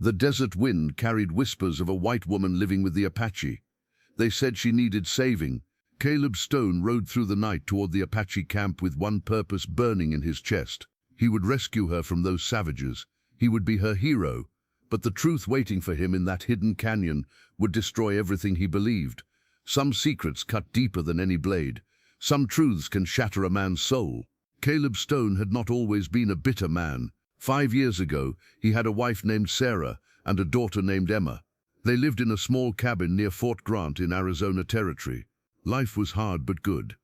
The desert wind carried whispers of a white woman living with the Apache. They said she needed saving. Caleb Stone rode through the night toward the Apache camp with one purpose burning in his chest. He would rescue her from those savages. He would be her hero. But the truth waiting for him in that hidden canyon would destroy everything he believed. Some secrets cut deeper than any blade. Some truths can shatter a man's soul. Caleb Stone had not always been a bitter man. 5 years ago, he had a wife named Sarah and a daughter named Emma. They lived in a small cabin near Fort Grant in Arizona Territory. Life was hard but good.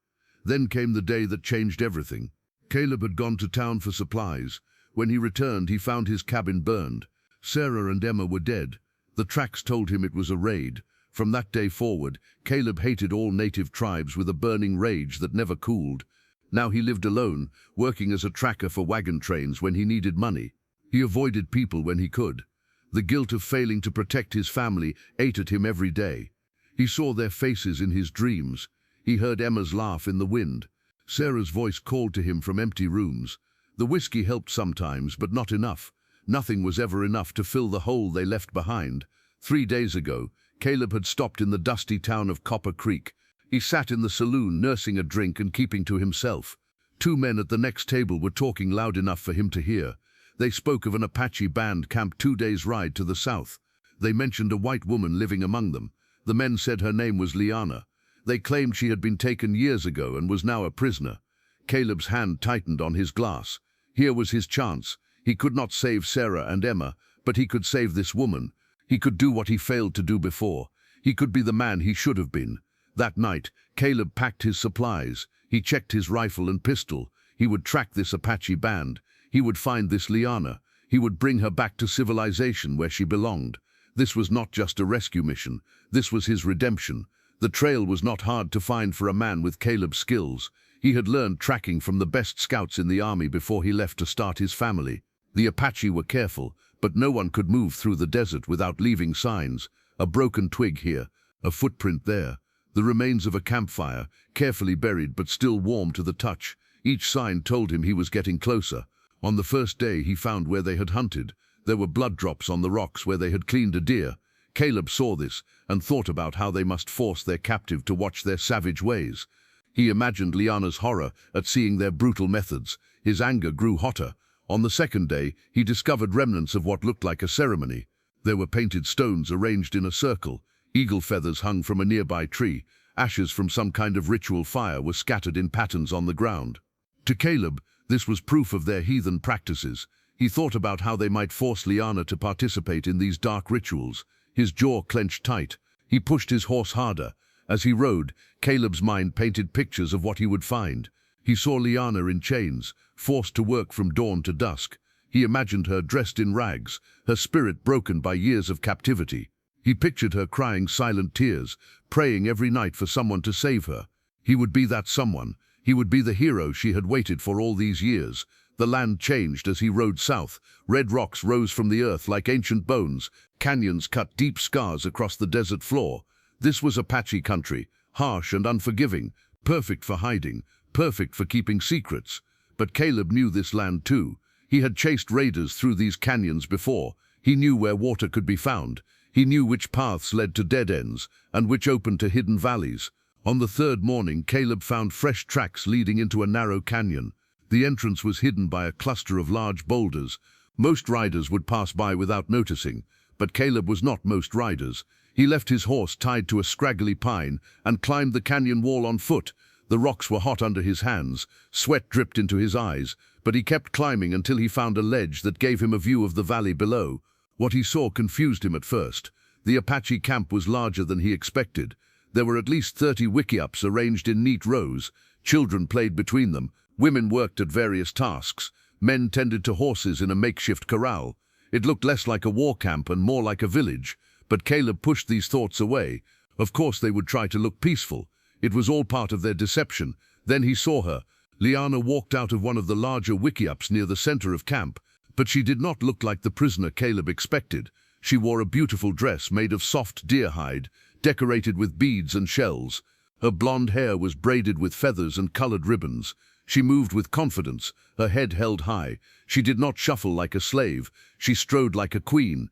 Then came the day that changed everything. Caleb had gone to town for supplies. When he returned, he found his cabin burned. Sarah and Emma were dead. The tracks told him it was a raid. From that day forward, Caleb hated all native tribes with a burning rage that never cooled. Now he lived alone, working as a tracker for wagon trains when he needed money. He avoided people when he could. The guilt of failing to protect his family ate at him every day. He saw their faces in his dreams. He heard Emma's laugh in the wind. Sarah's voice called to him from empty rooms. The whiskey helped sometimes, but not enough. Nothing was ever enough to fill the hole they left behind. 3 days ago, Caleb had stopped in the dusty town of Copper Creek. He sat in the saloon, nursing a drink and keeping to himself. 2 men at the next table were talking loud enough for him to hear. They spoke of an Apache band camped 2 days' ride to the south. They mentioned a white woman living among them. The men said her name was Liana. They claimed she had been taken years ago and was now a prisoner. Caleb's hand tightened on his glass. Here was his chance. He could not save Sarah and Emma, but he could save this woman. He could do what he failed to do before. He could be the man he should have been. That night, Caleb packed his supplies. He checked his rifle and pistol. He would track this Apache band. He would find this Liana. He would bring her back to civilization where she belonged. This was not just a rescue mission. This was his redemption. The trail was not hard to find for a man with Caleb's skills. He had learned tracking from the best scouts in the army before he left to start his family. The Apache were careful, but no one could move through the desert without leaving signs. A broken twig here, a footprint there. The remains of a campfire, carefully buried but still warm to the touch. Each sign told him he was getting closer. On the first day he found where they had hunted. There were blood drops on the rocks where they had cleaned a deer. Caleb saw this and thought about how they must force their captive to watch their savage ways. He imagined Liana's horror at seeing their brutal methods. His anger grew hotter. On the second day, he discovered remnants of what looked like a ceremony. There were painted stones arranged in a circle. Eagle feathers hung from a nearby tree. Ashes from some kind of ritual fire were scattered in patterns on the ground. To Caleb, this was proof of their heathen practices. He thought about how they might force Liana to participate in these dark rituals. His jaw clenched tight. He pushed his horse harder. As he rode, Caleb's mind painted pictures of what he would find. He saw Liana in chains, forced to work from dawn to dusk. He imagined her dressed in rags, her spirit broken by years of captivity. He pictured her crying silent tears, praying every night for someone to save her. He would be that someone. He would be the hero she had waited for all these years. The land changed as he rode south. Red rocks rose from the earth like ancient bones. Canyons cut deep scars across the desert floor. This was Apache country, harsh and unforgiving, perfect for hiding, perfect for keeping secrets. But Caleb knew this land too. He had chased raiders through these canyons before. He knew where water could be found. He knew which paths led to dead ends and which opened to hidden valleys. On the third morning, Caleb found fresh tracks leading into a narrow canyon. The entrance was hidden by a cluster of large boulders. Most riders would pass by without noticing, but Caleb was not most riders. He left his horse tied to a scraggly pine and climbed the canyon wall on foot. The rocks were hot under his hands, sweat dripped into his eyes, but he kept climbing until he found a ledge that gave him a view of the valley below. What he saw confused him at first. The Apache camp was larger than he expected. There were at least 30 wickiups arranged in neat rows. Children played between them. Women worked at various tasks. Men tended to horses in a makeshift corral. It looked less like a war camp and more like a village. But Caleb pushed these thoughts away. Of course they would try to look peaceful. It was all part of their deception. Then he saw her. Liana walked out of one of the larger wickiups near the center of camp. But she did not look like the prisoner Caleb expected. She wore a beautiful dress made of soft deer hide, decorated with beads and shells. Her blonde hair was braided with feathers and colored ribbons. She moved with confidence, her head held high. She did not shuffle like a slave. She strode like a queen.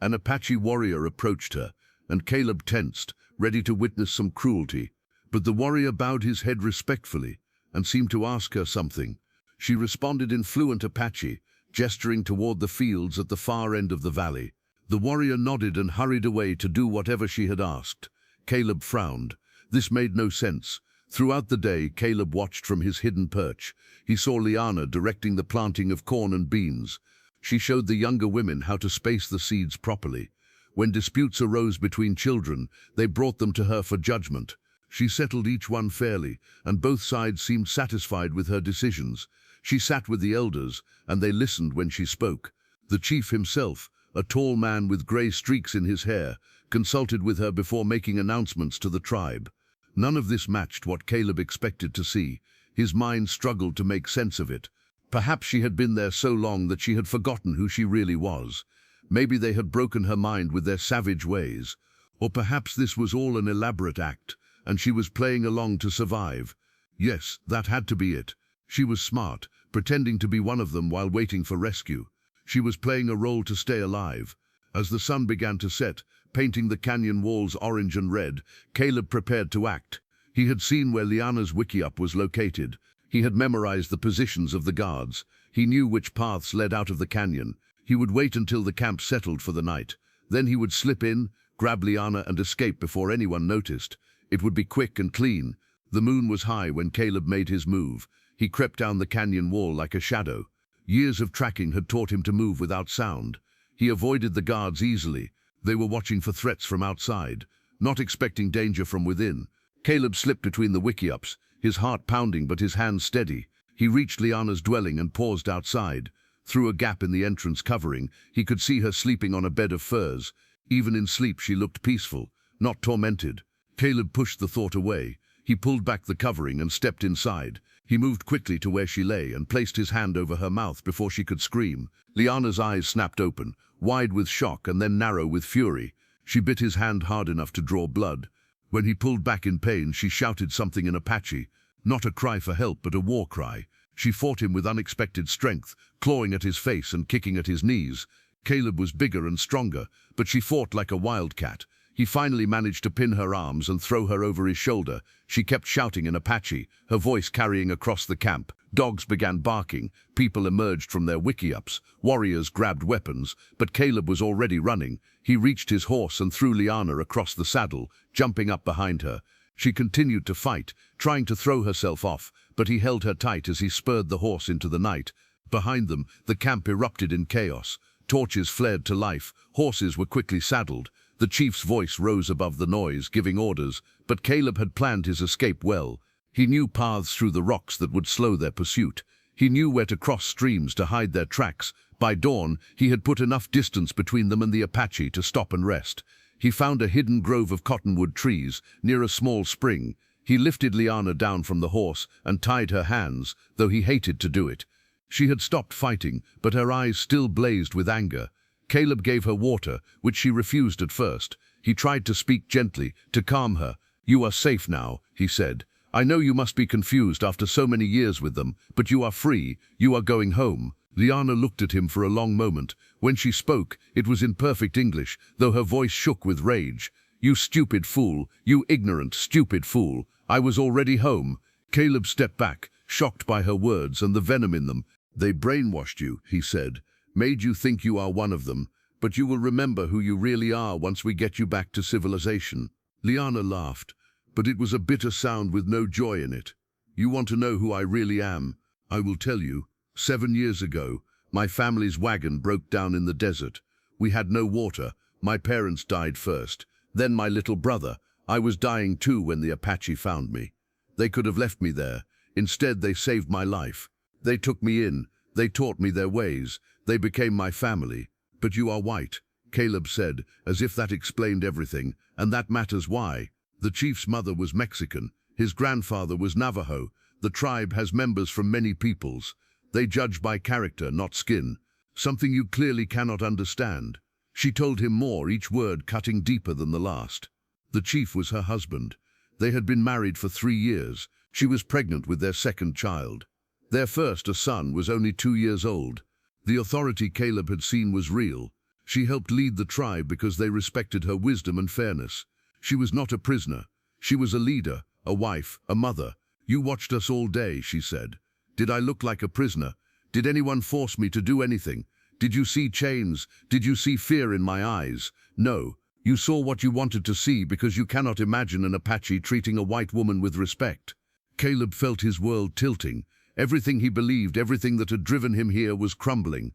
An Apache warrior approached her, and Caleb tensed, ready to witness some cruelty. But the warrior bowed his head respectfully and seemed to ask her something. She responded in fluent Apache, gesturing toward the fields at the far end of the valley. The warrior nodded and hurried away to do whatever she had asked. Caleb frowned. This made no sense. Throughout the day, Caleb watched from his hidden perch. He saw Liana directing the planting of corn and beans. She showed the younger women how to space the seeds properly. When disputes arose between children, they brought them to her for judgment. She settled each one fairly, and both sides seemed satisfied with her decisions. She sat with the elders, and they listened when she spoke. The chief himself, a tall man with gray streaks in his hair, consulted with her before making announcements to the tribe. None of this matched what Caleb expected to see. His mind struggled to make sense of it. Perhaps she had been there so long that she had forgotten who she really was. Maybe they had broken her mind with their savage ways. Or perhaps this was all an elaborate act, and she was playing along to survive. Yes, that had to be it. She was smart, pretending to be one of them while waiting for rescue. She was playing a role to stay alive. As the sun began to set, painting the canyon walls orange and red, Caleb prepared to act. He had seen where Liana's wickiup was located. He had memorized the positions of the guards. He knew which paths led out of the canyon. He would wait until the camp settled for the night. Then he would slip in, grab Liana and escape before anyone noticed. It would be quick and clean. The moon was high when Caleb made his move. He crept down the canyon wall like a shadow. Years of tracking had taught him to move without sound. He avoided the guards easily. They were watching for threats from outside, not expecting danger from within. Caleb slipped between the wickiups, his heart pounding but his hands steady. He reached Liana's dwelling and paused outside. Through a gap in the entrance covering, he could see her sleeping on a bed of furs. Even in sleep she looked peaceful, not tormented. Caleb pushed the thought away. He pulled back the covering and stepped inside. He moved quickly to where she lay and placed his hand over her mouth before she could scream. Liana's eyes snapped open, wide with shock and then narrow with fury. She bit his hand hard enough to draw blood. When he pulled back in pain, she shouted something in Apache. Not a cry for help, but a war cry. She fought him with unexpected strength, clawing at his face and kicking at his knees. Caleb was bigger and stronger, but she fought like a wildcat. He finally managed to pin her arms and throw her over his shoulder. She kept shouting in Apache, her voice carrying across the camp. Dogs began barking, people emerged from their wickiups, warriors grabbed weapons, but Caleb was already running. He reached his horse and threw Liana across the saddle, jumping up behind her. She continued to fight, trying to throw herself off, but he held her tight as he spurred the horse into the night. Behind them, the camp erupted in chaos. Torches flared to life, horses were quickly saddled. The chief's voice rose above the noise, giving orders, but Caleb had planned his escape well. He knew paths through the rocks that would slow their pursuit. He knew where to cross streams to hide their tracks. By dawn, he had put enough distance between them and the Apache to stop and rest. He found a hidden grove of cottonwood trees near a small spring. He lifted Liana down from the horse and tied her hands, though he hated to do it. She had stopped fighting, but her eyes still blazed with anger. Caleb gave her water, which she refused at first. He tried to speak gently, to calm her. "You are safe now," he said. "I know you must be confused after so many years with them, but you are free. You are going home." Liana looked at him for a long moment. When she spoke, it was in perfect English, though her voice shook with rage. "You stupid fool, you ignorant, stupid fool. I was already home." Caleb stepped back, shocked by her words and the venom in them. "They brainwashed you," he said. "Made you think you are one of them, but you will remember who you really are once we get you back to civilization." Liana laughed, but it was a bitter sound with no joy in it. "You want to know who I really am? I will tell you. 7 years ago, my family's wagon broke down in the desert. We had no water. My parents died first. Then my little brother. I was dying too when the Apache found me. They could have left me there. Instead, they saved my life. They took me in. They taught me their ways. They became my family. But you are white," Caleb said, as if that explained everything, "and that matters why. The chief's mother was Mexican. His grandfather was Navajo. The tribe has members from many peoples. They judge by character, not skin. Something you clearly cannot understand." She told him more, each word cutting deeper than the last. The chief was her husband. They had been married for 3 years. She was pregnant with their second child. Their first, a son, was only 2 years old. The authority Caleb had seen was real. She helped lead the tribe because they respected her wisdom and fairness. She was not a prisoner. She was a leader, a wife, a mother. You watched us all day, she said. Did I look like a prisoner? Did anyone force me to do anything? Did you see chains? Did you see fear in my eyes? No. You saw what you wanted to see because you cannot imagine an Apache treating a white woman with respect. Caleb felt his world tilting. Everything he believed, everything that had driven him here was crumbling.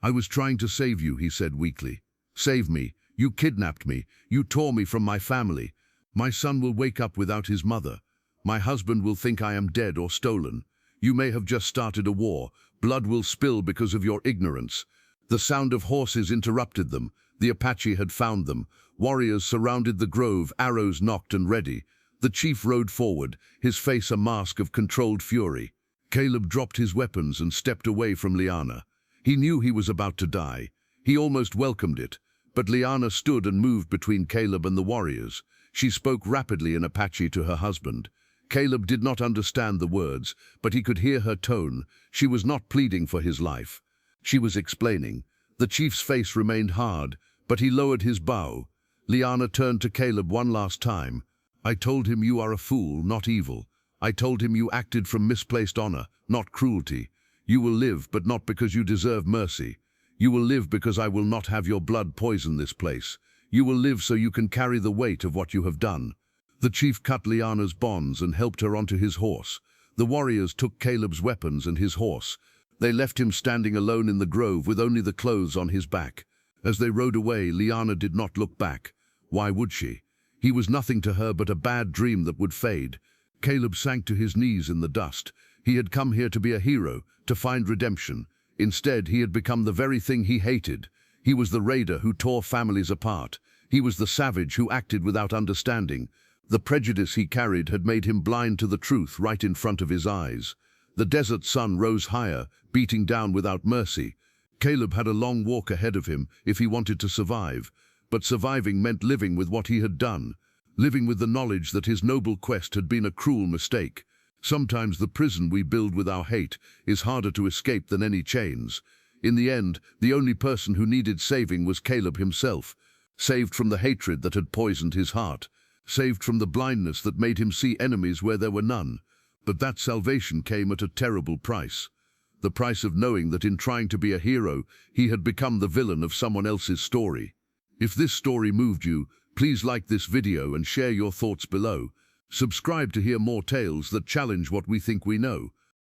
I was trying to save you, he said weakly. Save me. You kidnapped me. You tore me from my family. My son will wake up without his mother. My husband will think I am dead or stolen. You may have just started a war. Blood will spill because of your ignorance. The sound of horses interrupted them. The Apache had found them. Warriors surrounded the grove, arrows nocked and ready. The chief rode forward, his face a mask of controlled fury. Caleb dropped his weapons and stepped away from Liana. He knew he was about to die. He almost welcomed it. But Liana stood and moved between Caleb and the warriors. She spoke rapidly in Apache to her husband. Caleb did not understand the words, but he could hear her tone. She was not pleading for his life. She was explaining. The chief's face remained hard, but he lowered his bow. Liana turned to Caleb one last time. I told him you are a fool, not evil. I told him you acted from misplaced honor, not cruelty. You will live, but not because you deserve mercy. You will live because I will not have your blood poison this place. You will live so you can carry the weight of what you have done. The chief cut Liana's bonds and helped her onto his horse. The warriors took Caleb's weapons and his horse. They left him standing alone in the grove with only the clothes on his back. As they rode away, Liana did not look back. Why would she? He was nothing to her but a bad dream that would fade. Caleb sank to his knees in the dust. He had come here to be a hero, to find redemption. Instead, he had become the very thing he hated. He was the raider who tore families apart. He was the savage who acted without understanding. The prejudice he carried had made him blind to the truth right in front of his eyes. The desert sun rose higher, beating down without mercy. Caleb had a long walk ahead of him if he wanted to survive. But surviving meant living with what he had done, living with the knowledge that his noble quest had been a cruel mistake. Sometimes the prison we build with our hate is harder to escape than any chains. In the end, the only person who needed saving was Caleb himself, saved from the hatred that had poisoned his heart, saved from the blindness that made him see enemies where there were none. But that salvation came at a terrible price. The price of knowing that in trying to be a hero, he had become the villain of someone else's story. If this story moved you, please like this video and share your thoughts below. Subscribe to hear more tales that challenge what we think we know.